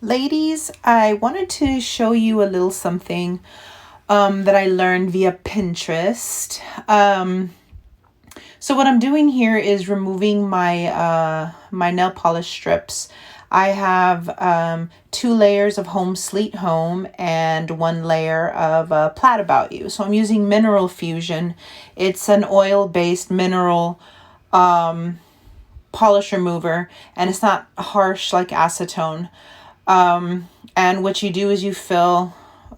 Ladies, I wanted to show you a little something that I learned via Pinterest. So what I'm doing here is removing my nail polish strips. I have 2 layers of Home Sweet Home and 1 layer of Plaid About You. So I'm using Mineral Fusion. It's an oil-based mineral polish remover, and it's not harsh like acetone. And what you do is you fill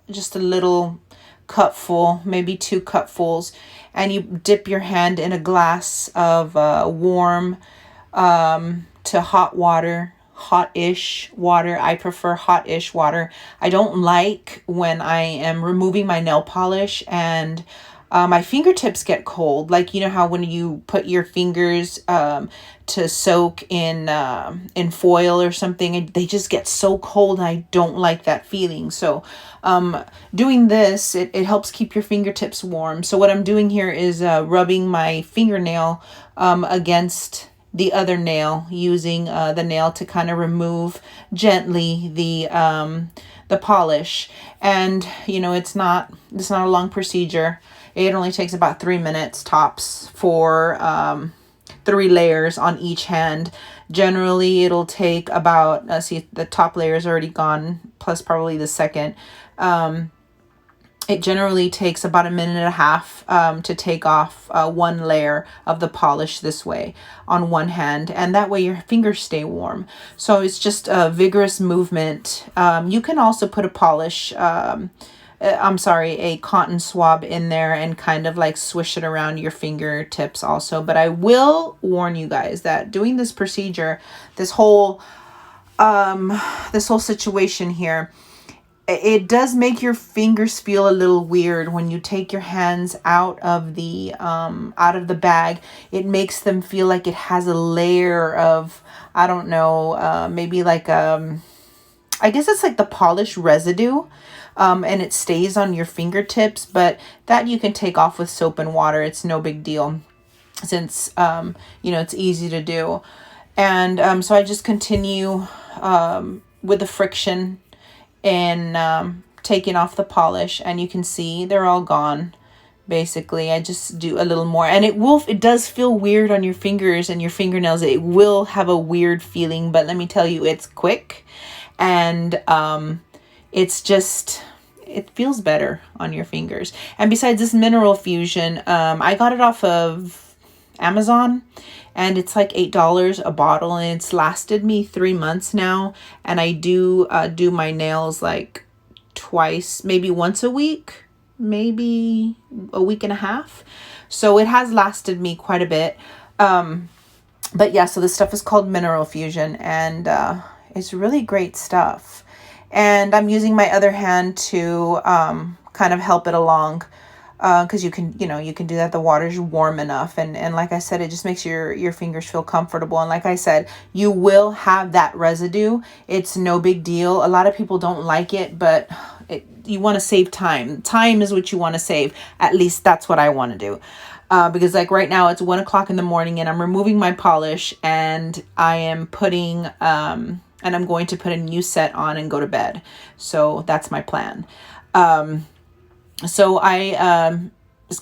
just a little cupful, maybe 2 cupfuls, and you dip your hand in a glass of warm to hot water, hot-ish water. I prefer hot-ish water. I don't like when I am removing my nail polish and my fingertips get cold. Like, you know how when you put your fingers to soak in foil or something, and they just get so cold, and I don't like that feeling. So doing this, it helps keep your fingertips warm. So what I'm doing here is rubbing my fingernail against the other nail, using the nail to kind of remove gently the polish. And it's not a long procedure. It only takes about 3 minutes tops for 3 layers on each hand. Generally, it'll take about, see, the top layer is already gone, plus probably the second. It generally takes about 1.5 minutes to take off 1 layer of the polish this way on one hand, and that way your fingers stay warm. So it's just a vigorous movement. You can also put a cotton swab in there and kind of like swish it around your fingertips also. But I will warn you guys that doing this procedure, this whole situation here, it does make your fingers feel a little weird when you take your hands out of the bag. It makes them feel like it has a layer of, I don't know, maybe like I guess it's like the polish residue. And it stays on your fingertips, but that you can take off with soap and water. It's no big deal, since it's easy to do. And so I just continue with the friction and taking off the polish, and you can see they're all gone. Basically, I just do a little more, and it does feel weird on your fingers and your fingernails. It will have a weird feeling, but let me tell you, it's quick, and it feels better on your fingers. And besides this Mineral Fusion, I got it off of Amazon, and it's like $8 a bottle, and it's lasted me 3 months now. And I do my nails like twice, maybe once a week, maybe a week and a half. So it has lasted me quite a bit. But yeah, so this stuff is called Mineral Fusion, and it's really great stuff. And I'm using my other hand to kind of help it along, because you can do that. The water's warm enough, and like I said, it just makes your fingers feel comfortable. And like I said, you will have that residue. It's no big deal. A lot of people don't like it, but you want to save time. Time is what you want to save. At least that's what I want to do. Because like right now it's 1 o'clock in the morning, and I'm removing my polish, and I am putting and I'm going to put a new set on and go to bed. So that's my plan. So I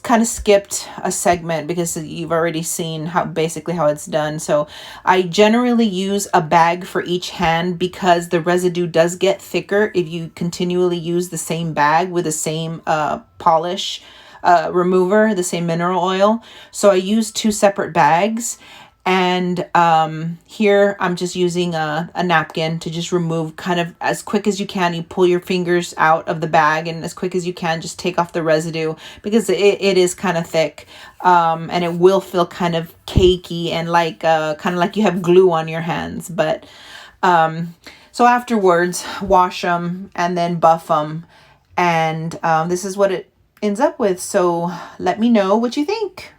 kind of skipped a segment because you've already seen how it's done. So I generally use a bag for each hand, because the residue does get thicker if you continually use the same bag with the same polish remover, the same mineral oil. So I use 2 separate bags. And here I'm just using a napkin to just remove, kind of as quick as you can. You pull your fingers out of the bag, and as quick as you can, just take off the residue, because it is kind of thick, and it will feel kind of cakey and like kind of like you have glue on your hands. But so afterwards, wash them and then buff them, and this is what it ends up with. So let me know what you think.